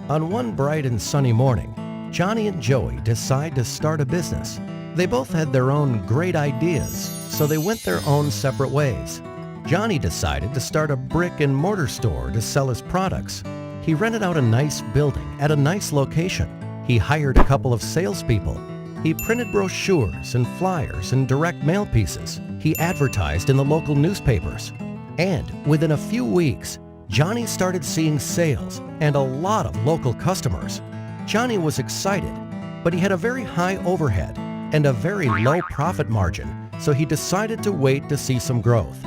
On one bright and sunny morning, Johnny and Joey decide to start a business. They both had their own great ideas, so they went their own separate ways. Johnny decided to start a brick and mortar store to sell his products. He rented out a nice building at a nice location. He hired a couple of salespeople. He printed brochures and flyers and direct mail pieces. He advertised in the local newspapers. And within a few weeks, Johnny started seeing sales and a lot of local customers. Johnny was excited, but he had a very high overhead and a very low profit margin, so he decided to wait to see some growth.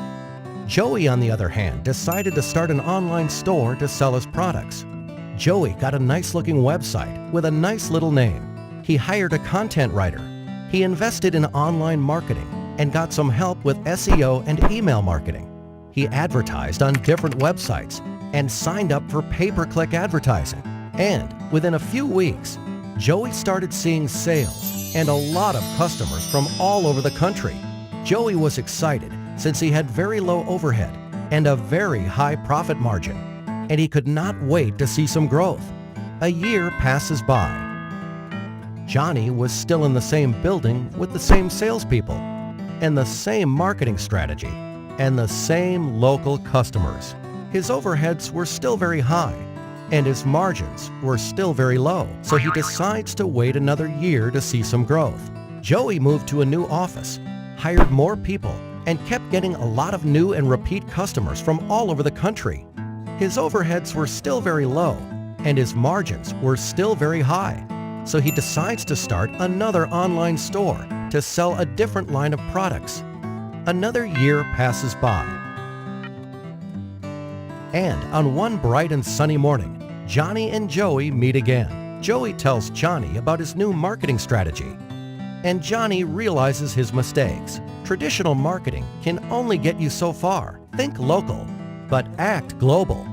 Joey, on the other hand, decided to start an online store to sell his products. Joey got a nice-looking website with a nice little name. He hired a content writer. He invested in online marketing and got some help with SEO and email marketing. He advertised on different websites and signed up for pay-per-click advertising. And within a few weeks, Joey started seeing sales and a lot of customers from all over the country. Joey was excited since he had very low overhead and a very high profit margin, and he could not wait to see some growth. A year passes by. Johnny was still in the same building with the same salespeople and the same marketing strategy and the same local customers. His overheads were still very high and his margins were still very low, so he decides to wait another year to see some growth. Joey moved to a new office, hired more people, and kept getting a lot of new and repeat customers from all over the country. His overheads were still very low and his margins were still very high, so he decides to start another online store to sell a different line of products. Another year passes by. And on one bright and sunny morning, Johnny and Joey meet again. Joey tells Johnny about his new marketing strategy, and Johnny realizes his mistakes. Traditional marketing can only get you so far. Think local, but act global.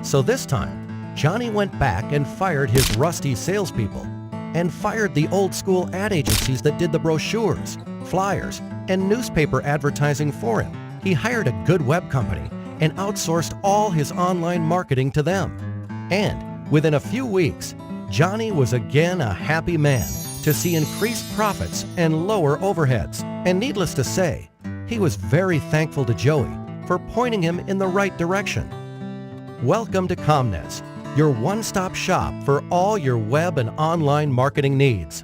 So this time, Johnny went back and fired his rusty salespeople and fired the old school ad agencies that did the brochures, flyers, and newspaper advertising for him. He hired a good web company and outsourced all his online marketing to them. And within a few weeks, Johnny was again a happy man to see increased profits and lower overheads. And needless to say, he was very thankful to Joey for pointing him in the right direction. Welcome to Comnez, your one-stop shop for all your web and online marketing needs.